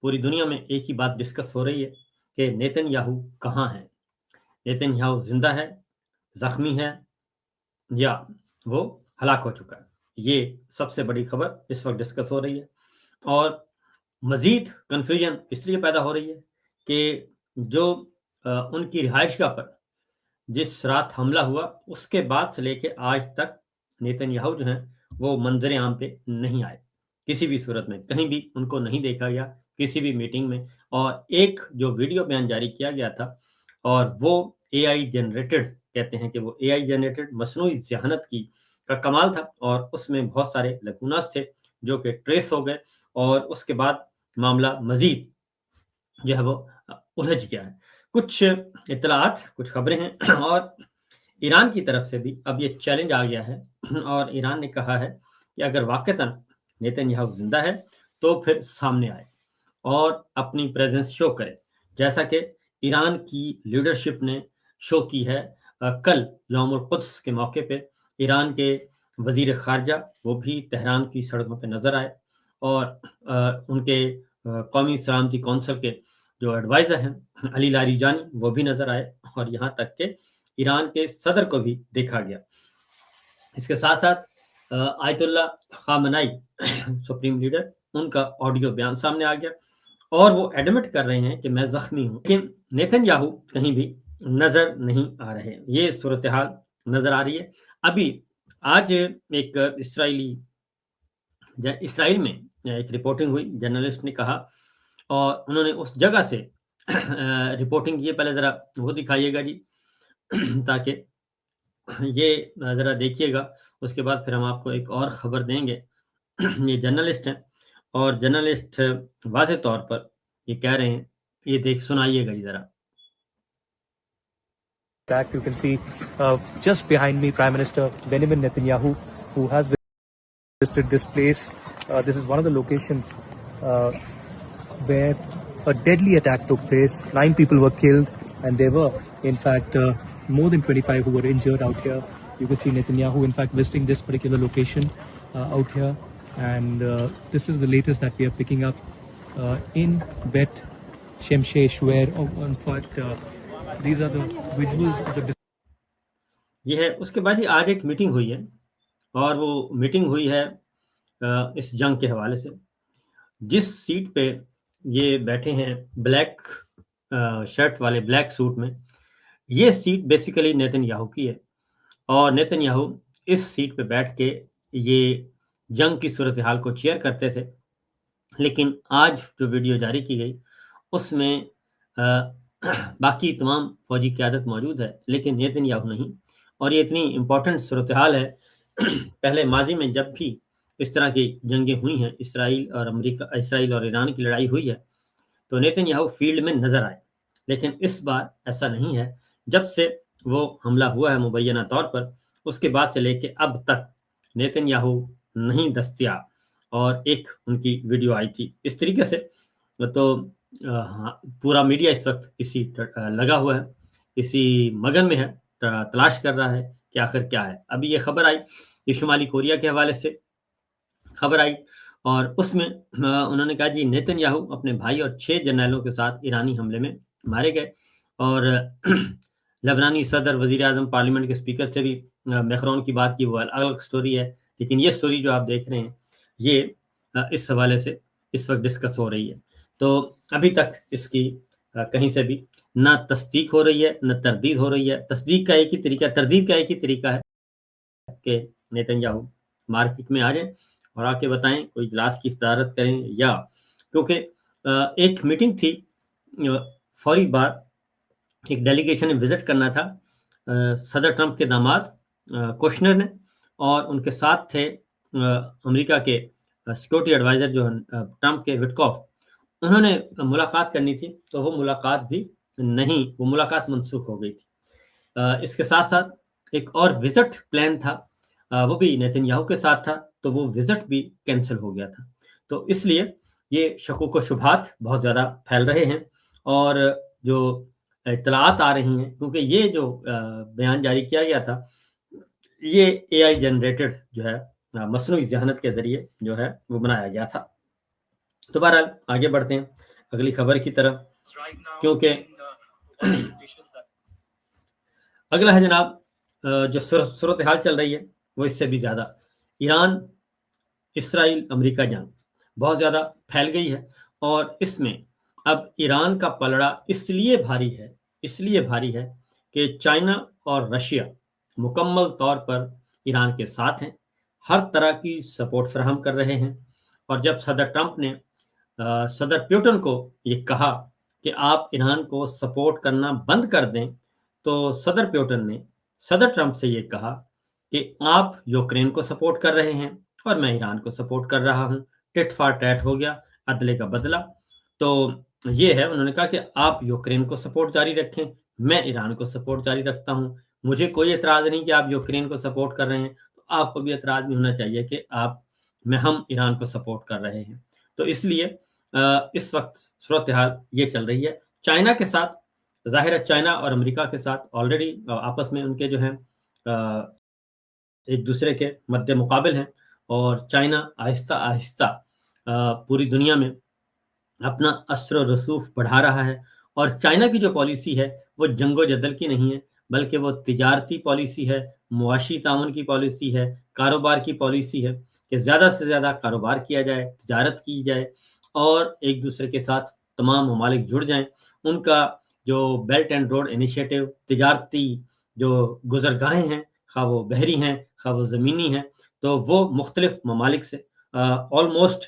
پوری دنیا میں ایک ہی بات ڈسکس ہو رہی ہے کہ نیتن یاہو کہاں ہے، نیتن یاہو زندہ ہے، زخمی ہے، یا وہ ہلاک ہو چکا ہے۔ یہ سب سے بڑی خبر اس وقت ڈسکس ہو رہی ہے، اور مزید کنفیوژن اس لیے پیدا ہو رہی ہے کہ جو ان کی رہائش گاہ پر جس رات حملہ ہوا اس کے بعد سے لے کے آج تک نیتن یاہو جو ہیں وہ منظر عام پہ نہیں آئے، کسی بھی صورت میں کہیں بھی ان کو نہیں دیکھا گیا کسی بھی میٹنگ میں۔ اور ایک جو ویڈیو بیان جاری کیا گیا تھا، اور وہ اے آئی جنریٹڈ، کہتے ہیں کہ وہ اے آئی جنریٹڈ مصنوعی ذہانت کا کمال تھا، اور اس میں بہت سارے لکوناس تھے جو کہ ٹریس ہو گئے، اور اس کے بعد معاملہ مزید جو ہے وہ الجھ گیا ہے۔ کچھ اطلاعات، کچھ خبریں ہیں، اور ایران کی طرف سے بھی اب یہ چیلنج آ گیا ہے، اور ایران نے کہا ہے کہ اگر واقعتاً نیتن یاہو زندہ ہے تو پھر سامنے آئے اور اپنی پریزنس شو کرے، جیسا کہ ایران کی لیڈرشپ نے شو کی ہے۔ کل یوم القدس کے موقع پہ ایران کے وزیر خارجہ وہ بھی تہران کی سڑکوں پہ نظر آئے، اور ان کے قومی سلامتی کونسل کے جو ایڈوائزر ہیں علی لاریجانی وہ بھی نظر آئے، اور یہاں تک کہ ایران کے صدر کو بھی دیکھا گیا۔ اس کے ساتھ ساتھ آیت اللہ خامنائی سپریم لیڈر، ان کا آڈیو بیان سامنے آ گیا، اور وہ ایڈمٹ کر رہے ہیں کہ میں زخمی ہوں، لیکن نیتن یاہو کہیں بھی نظر نہیں آ رہے۔ یہ صورتحال نظر آ رہی ہے۔ ابھی آج ایک اسرائیل میں ایک رپورٹنگ ہوئی، جرنلسٹ نے کہا، اور انہوں نے اس جگہ سے رپورٹنگ کی، پہلے ذرا وہ دکھائیے گا جی تاکہ یہ ذرا دیکھیے گا، اس کے بعد پھر ہم آپ کو ایک اور خبر دیں گے۔ یہ جرنلسٹ ہیں، اور جرنلسٹ واضح طور پر یہ کہہ رہے ہیں، یہ دیکھ سنائیے گا جی ذرا۔ That you can see just behind me Prime Minister Benjamin Netanyahu, who has visited this place. This is one of the locations where a deadly attack took place. 9 people were killed, and there were in fact more than 25 who were injured out here. You could see Netanyahu in fact visiting this particular location out here, and this is the latest that we are picking up in Bet Shemshesh, where in fact these are the visuals of the یہ ہے۔ اس کے بعد ہی آج ایک meeting ہوئی ہے، اور وہ میٹنگ ہوئی ہے اس جنگ کے حوالے سے۔ جس سیٹ پہ یہ بیٹھے ہیں بلیک شرٹ والے، بلیک سوٹ میں، یہ سیٹ بیسیکلی نیتن یاہو کی ہے، اور نیتن یاہو اس سیٹ پہ بیٹھ کے یہ جنگ کی صورتحال کو چیئر کرتے تھے۔ لیکن آج جو ویڈیو جاری کی گئی اس میں باقی تمام فوجی قیادت موجود ہے، لیکن نیتن یاہو نہیں، اور یہ اتنی امپورٹنٹ صورتحال ہے۔ پہلے ماضی میں جب بھی اس طرح کی جنگیں ہوئی ہیں، اسرائیل اور ایران کی لڑائی ہوئی ہے، تو نیتن یاہو فیلڈ میں نظر آئے، لیکن اس بار ایسا نہیں ہے۔ جب سے وہ حملہ ہوا ہے مبینہ طور پر، اس کے بعد سے لے کے اب تک نیتن یاہو نہیں دستیاب، اور ایک ان کی ویڈیو آئی تھی اس طریقے سے۔ تو پورا میڈیا اس وقت اسی لگا ہوا ہے، اسی مگن میں ہے، تلاش کر رہا ہے کہ آخر کیا ہے۔ ابھی یہ خبر آئی، یہ شمالی کوریا کے حوالے سے خبر آئی، اور اس میں انہوں نے کہا جی نیتن یاہو اپنے بھائی اور 6 جرنیلوں کے ساتھ ایرانی حملے میں مارے گئے، اور لبنانی صدر، وزیر اعظم، پارلیمنٹ کے اسپیکر سے بھی میکرون کی بات کی، وہ الگ سٹوری ہے، لیکن یہ سٹوری جو آپ دیکھ رہے ہیں یہ اس حوالے سے اس وقت ڈسکس ہو رہی ہے۔ تو ابھی تک اس کی کہیں سے بھی نہ تصدیق ہو رہی ہے نہ تردید ہو رہی ہے۔ تصدیق کا ایک ہی طریقہ، تردید کا ایک ہی طریقہ ہے کہ نیتن یاہو مارکیٹ میں آ جائیں اور آ کے بتائیں، کوئی اجلاس کی صدارت کریں، یا کیونکہ ایک میٹنگ تھی فوری بعد، ایک ڈیلیگیشن نے وزٹ کرنا تھا صدر ٹرمپ کے داماد کوشنر نے، اور ان کے ساتھ تھے امریکہ کے سیکورٹی ایڈوائزر جو ہیں ٹرمپ کے، وٹکوف۔ انہوں نے ملاقات کرنی تھی، تو وہ ملاقات بھی نہیں، وہ ملاقات منسوخ ہو گئی تھی۔ اس کے ساتھ ساتھ ایک اور وزٹ پلان تھا، وہ بھی نیتن یاہو کے ساتھ تھا، تو وہ وزٹ بھی کینسل ہو گیا تھا۔ تو اس لیے یہ شکوک و شبہات بہت زیادہ پھیل رہے ہیں، اور جو اطلاعات آ رہی ہیں، کیونکہ یہ جو بیان جاری کیا گیا تھا یہ اے آئی جنریٹڈ جو ہے، مصنوعی ذہانت کے ذریعے جو ہے وہ بنایا گیا تھا۔ تو بہرحال آگے بڑھتے ہیں۔ اگلی خبر کی طرف، کیونکہ اگلا ہے جناب جو صورتحال چل رہی ہے وہ اس سے بھی زیادہ، ایران اسرائیل امریکہ جنگ بہت زیادہ پھیل گئی ہے، اور اس میں اب ایران کا پلڑا اس لیے بھاری ہے کہ چائنا اور رشیا مکمل طور پر ایران کے ساتھ ہیں، ہر طرح کی سپورٹ فراہم کر رہے ہیں۔ اور جب صدر ٹرمپ نے صدر پیوٹن کو یہ کہا کہ آپ ایران کو سپورٹ کرنا بند کر دیں، تو صدر پیوٹن نے صدر ٹرمپ سے یہ کہا کہ آپ یوکرین کو سپورٹ کر رہے ہیں اور میں ایران کو سپورٹ کر رہا ہوں، ٹٹ فار ٹیٹ ہو گیا، عدلے کا بدلہ۔ تو یہ ہے، انہوں نے کہا کہ آپ یوکرین کو سپورٹ جاری رکھیں، میں ایران کو سپورٹ جاری رکھتا ہوں، مجھے کوئی اعتراض نہیں کہ آپ یوکرین کو سپورٹ کر رہے ہیں، تو آپ کو بھی اعتراض نہیں ہونا چاہیے کہ ہم ایران کو سپورٹ کر رہے ہیں۔ تو اس لیے اس وقت صورتحال یہ چل رہی ہے۔ چائنا کے ساتھ ظاہر ہے، چائنا اور امریکہ کے ساتھ آلریڈی آپس میں ان کے جو ہیں ایک دوسرے کے مد مقابل ہیں، اور چائنا آہستہ آہستہ پوری دنیا میں اپنا اثر و رسوخ بڑھا رہا ہے، اور چائنا کی جو پالیسی ہے وہ جنگ و جدل کی نہیں ہے، بلکہ وہ تجارتی پالیسی ہے، معاشی تعاون کی پالیسی ہے، کاروبار کی پالیسی ہے کہ زیادہ سے زیادہ کاروبار کیا جائے، تجارت کی جائے، اور ایک دوسرے کے ساتھ تمام ممالک جڑ جائیں۔ ان کا جو بیلٹ اینڈ روڈ انیشیٹو، تجارتی جو گزرگاہیں ہیں، خواہ وہ بحری ہیں خواہ وہ زمینی ہیں، تو وہ مختلف ممالک سے آلموسٹ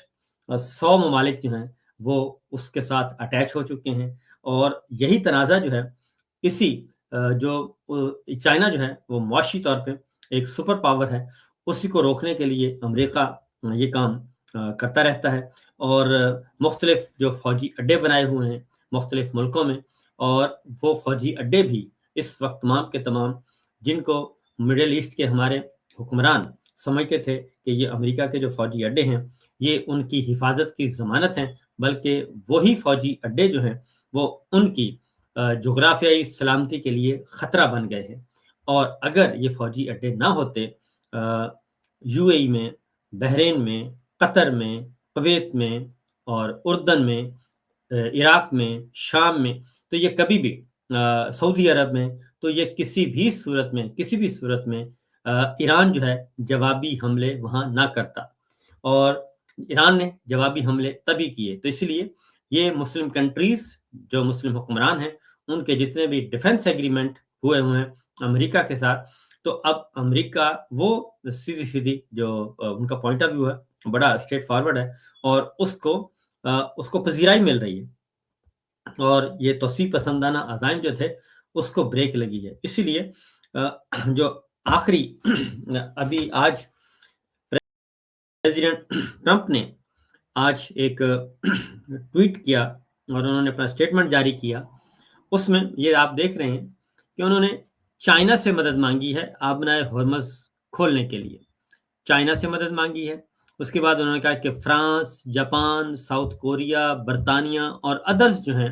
100 ممالک جو ہیں وہ اس کے ساتھ اٹیچ ہو چکے ہیں، اور یہی تنازع جو ہے اسی جو چائنا جو ہے وہ معاشی طور پہ ایک سپر پاور ہے، اسی کو روکنے کے لیے امریکہ یہ کام کرتا رہتا ہے، اور مختلف جو فوجی اڈے بنائے ہوئے ہیں مختلف ملکوں میں، اور وہ فوجی اڈے بھی اس وقت تمام کے تمام جن کو مڈل ایسٹ کے ہمارے حکمران سمجھتے تھے کہ یہ امریکہ کے جو فوجی اڈے ہیں یہ ان کی حفاظت کی ضمانت ہیں، بلکہ وہی فوجی اڈے جو ہیں وہ ان کی جغرافیائی سلامتی کے لیے خطرہ بن گئے ہیں۔ اور اگر یہ فوجی اڈے نہ ہوتے یو اے ای میں، بحرین میں، قطر میں، کویت میں، اور اردن میں، عراق میں، شام میں، تو یہ کبھی بھی سعودی عرب میں، تو یہ کسی بھی صورت میں ایران جو ہے جوابی حملے وہاں نہ کرتا، اور ایران نے جوابی حملے تبھی کیے۔ تو اس لیے یہ مسلم کنٹریز جو مسلم حکمران ہیں ان کے جتنے بھی ڈیفنس ایگریمنٹ ہوئے ہیں امریکہ کے ساتھ، تو اب امریکہ وہ سیدھی جو ان کا پوائنٹ آف ویو ہے بڑا اسٹریٹ فارورڈ ہے، اور اس کو پذیرائی مل رہی ہے، اور یہ توسیع پسندانہ عزائم جو تھے اس کو بریک لگی ہے۔ اسی لیے جو آخری ابھی آج پریزیڈنٹ ٹرمپ نے آج ایک ٹویٹ کیا اور انہوں نے اپنا اسٹیٹمنٹ جاری کیا، اس میں یہ آپ دیکھ رہے ہیں کہ انہوں نے چائنا سے مدد مانگی ہے آبنائے ہرمز کھولنے کے لیے، چائنا سے مدد مانگی ہے۔ اس کے بعد انہوں نے کہا کہ فرانس، جاپان، ساؤتھ کوریا، برطانیہ اور ادرس جو ہیں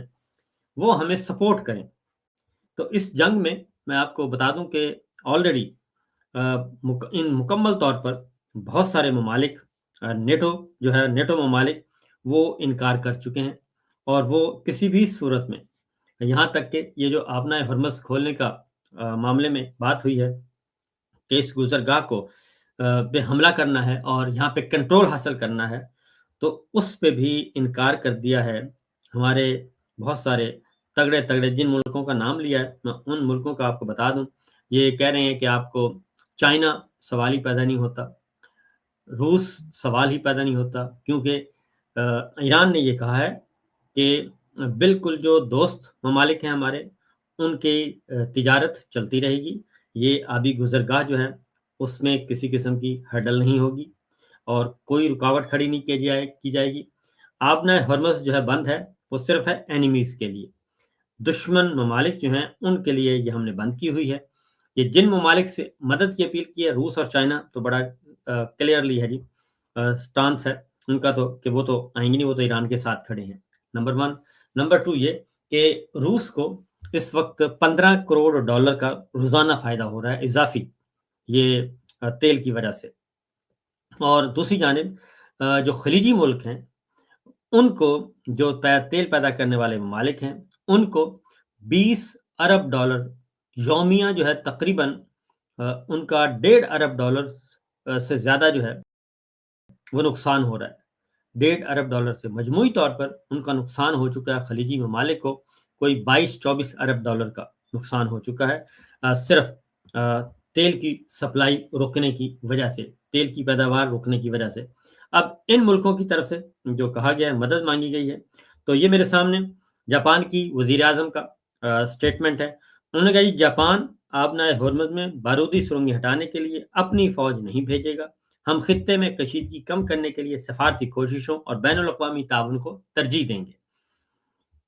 وہ ہمیں سپورٹ کریں۔ تو اس جنگ میں آپ کو بتا دوں کہ آلریڈی ان مکمل طور پر بہت سارے ممالک نیٹو ممالک وہ انکار کر چکے ہیں، اور وہ کسی بھی صورت میں، یہاں تک کہ یہ جو آبنائے ہرمز کھولنے کا معاملے میں بات ہوئی ہے کہ اس گزرگاہ کو پہ حملہ کرنا ہے اور یہاں پہ کنٹرول حاصل کرنا ہے، تو اس پہ بھی انکار کر دیا ہے ہمارے بہت سارے تگڑے جن ملکوں کا نام لیا ہے میں ان ملکوں کا آپ کو بتا دوں۔ یہ کہہ رہے ہیں کہ آپ کو چائنا سوال ہی پیدا نہیں ہوتا، روس سوال ہی پیدا نہیں ہوتا، کیونکہ ایران نے یہ کہا ہے کہ بالکل جو دوست ممالک ہیں ہمارے ان کی تجارت چلتی رہے گی، یہ آبی گزرگاہ جو ہے اس میں کسی قسم کی ہرڈل نہیں ہوگی اور کوئی رکاوٹ کھڑی نہیں کی جائے گی۔ آبنائے ہرمز جو ہے بند ہے وہ صرف ہے اینیمیز کے لیے، دشمن ممالک جو ہیں ان کے لیے یہ ہم نے بند کی ہوئی ہے۔ یہ جن ممالک سے مدد کی اپیل کی ہے، روس اور چائنا، تو بڑا کلیئرلی ہے جی سٹانس ہے ان کا، تو کہ وہ تو آئیں گے نہیں، وہ تو ایران کے ساتھ کھڑے ہیں، نمبر 1۔ نمبر 2 یہ کہ روس کو اس وقت $15 کروڑ کا روزانہ فائدہ ہو رہا ہے اضافی، یہ تیل کی وجہ سے۔ اور دوسری جانب جو خلیجی ملک ہیں ان کو جو تیل پیدا کرنے والے ممالک ہیں ان کو 20 ارب ڈالر یومیہ جو ہے تقریباً ان کا 1.5 ارب ڈالر سے زیادہ جو ہے وہ نقصان ہو رہا ہے۔ 1.5 ارب ڈالر سے مجموعی طور پر ان کا نقصان ہو چکا ہے خلیجی ممالک کو کوئی 22-24 ارب ڈالر کا نقصان ہو چکا ہے، صرف تیل کی سپلائی روکنے کی وجہ سے، تیل کی پیداوار روکنے کی وجہ سے۔ اب ان ملکوں کی طرف سے جو کہا گیا ہے، مدد مانگی گئی ہے، تو یہ میرے سامنے جاپان کی وزیر اعظم کا سٹیٹمنٹ ہے۔ انہوں نے کہا جی جاپان آبنائے ہرمز میں بارودی سرنگیں ہٹانے کے لیے اپنی فوج نہیں بھیجے گا، ہم خطے میں کشیدگی کم کرنے کے لیے سفارتی کوششوں اور بین الاقوامی تعاون کو ترجیح دیں گے۔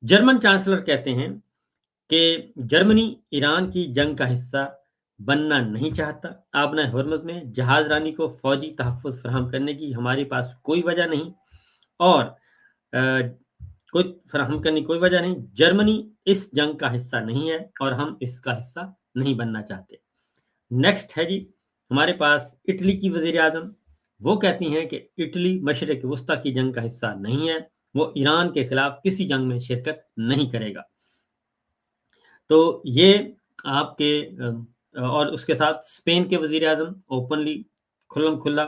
جرمن چانسلر کہتے ہیں کہ جرمنی ایران کی جنگ کا حصہ بننا نہیں چاہتا، آبنائے ہرمز میں جہاز رانی کو فوجی تحفظ فراہم کرنے کی ہمارے پاس کوئی وجہ نہیں، اور کوئی وجہ نہیں، جرمنی اس جنگ کا حصہ نہیں ہے اور ہم اس کا حصہ نہیں بننا چاہتے۔ نیکسٹ ہے جی ہمارے پاس اٹلی کی وزیر اعظم، وہ کہتی ہیں کہ اٹلی مشرق وسطی کی جنگ کا حصہ نہیں ہے، وہ ایران کے خلاف کسی جنگ میں شرکت نہیں کرے گا۔ تو یہ آپ کے اور اس کے ساتھ اسپین کے وزیر اعظم اوپنلی کھلم کھلا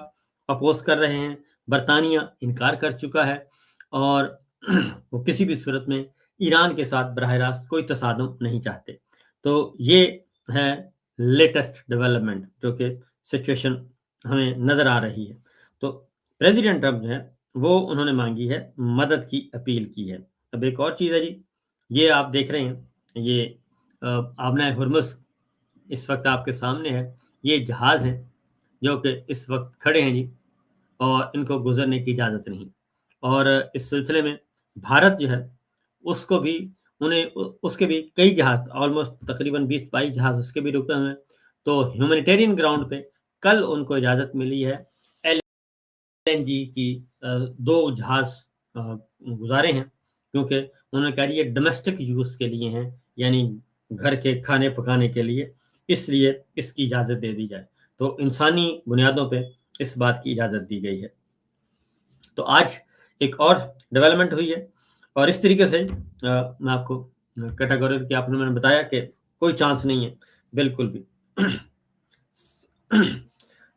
اپوز کر رہے ہیں، برطانیہ انکار کر چکا ہے اور وہ کسی بھی صورت میں ایران کے ساتھ براہ راست کوئی تصادم نہیں چاہتے۔ تو یہ ہے لیٹسٹ ڈیولپمنٹ جو کہ سچویشن ہمیں نظر آ رہی ہے۔ تو پریزیڈنٹ ٹرمپ جو ہے وہ انہوں نے مانگی ہے، مدد کی اپیل کی ہے۔ اب ایک اور چیز ہے جی، یہ آپ دیکھ رہے ہیں، یہ آبنائے ہرمز اس وقت آپ کے سامنے ہے، یہ جہاز ہیں جو کہ اس وقت کھڑے ہیں جی، اور ان کو گزرنے کی اجازت نہیں، اور اس سلسلے میں بھارت جو ہے اس کو بھی اس کے بھی کئی جہاز آلموسٹ تقریباً 20-22 جہاز اس کے بھی رکے ہوئے ہیں۔ تو ہیومینیٹیرین گراؤنڈ پہ کل ان کو اجازت ملی ہے LNG کی 2 جہاز گزارے ہیں، کیونکہ انہوں نے کہا یہ ڈومیسٹک یوز کے لیے ہیں، یعنی گھر کے کھانے پکانے کے لیے، اس لیے اس کی اجازت دے دی جائے۔ تو انسانی بنیادوں پہ اس بات کی اجازت دی گئی ہے۔ تو آج ایک اور ڈیولپمنٹ ہوئی ہے، اور اس طریقے سے میں آپ کو کیٹیگوری کے آپ نے بتایا کہ کوئی چانس نہیں ہے بالکل بھی۔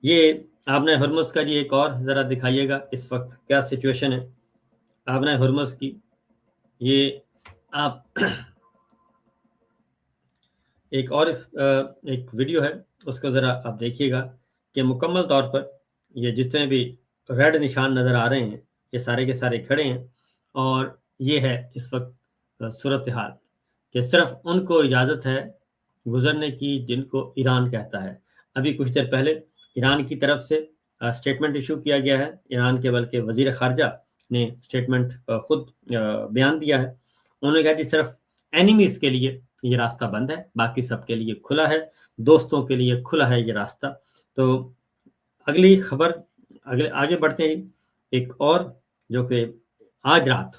یہ آبنائے ہرمز کا جی ایک اور ذرا دکھائیے گا اس وقت کیا سچویشن ہے آبنائے ہرمز کی۔ یہ آپ ایک اور ایک ویڈیو ہے، اس کو ذرا آپ دیکھیے گا کہ مکمل طور پر یہ جتنے بھی ریڈ نشان نظر آ رہے ہیں یہ سارے کے سارے کھڑے ہیں، اور یہ ہے اس وقت صورتحال کہ صرف ان کو اجازت ہے گزرنے کی جن کو ایران کہتا ہے۔ ابھی کچھ دیر پہلے ایران کی طرف سے اسٹیٹمنٹ ایشو کیا گیا ہے، ایران کے بلکہ وزیر خارجہ نے اسٹیٹمنٹ خود بیان دیا ہے۔ انہوں نے کہا کہ صرف اینیمیز کے لیے یہ راستہ بند ہے، باقی سب کے لیے کھلا ہے، دوستوں کے لیے کھلا ہے یہ راستہ۔ تو اگلی خبر آگے بڑھتے ہیں۔ ایک اور جو کہ آج رات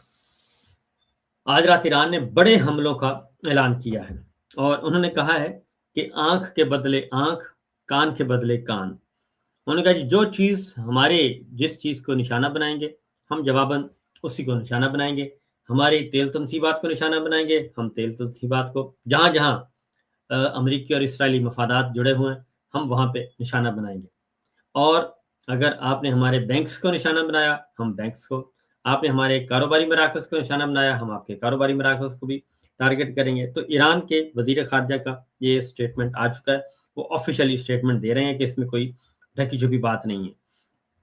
ایران نے بڑے حملوں کا اعلان کیا ہے، اور انہوں نے کہا ہے کہ آنکھ کے بدلے آنکھ، کان کے بدلے کان۔ انہوں نے کہا جی جو چیز جس چیز کو نشانہ بنائیں گے ہم جواباً اسی کو نشانہ بنائیں گے، ہماری تیل تنصیبات کو نشانہ بنائیں گے ہم تیل تنصیبات کو، جہاں جہاں امریکی اور اسرائیلی مفادات جڑے ہوئے ہیں ہم وہاں پہ نشانہ بنائیں گے، اور اگر آپ نے ہمارے بینکس کو نشانہ بنایا ہم بینکس کو، آپ نے ہمارے کاروباری مراکز کو نشانہ بنایا ہم آپ کے کاروباری مراکز کو بھی ٹارگٹ کریں گے۔ تو ایران کے وزیر خارجہ کا یہ اسٹیٹمنٹ آ چکا ہے، وہ آفیشیلی اسٹیٹمنٹ دے رہے ہیں کہ اس میں کوئی ڈھکی چھپی بات نہیں ہے۔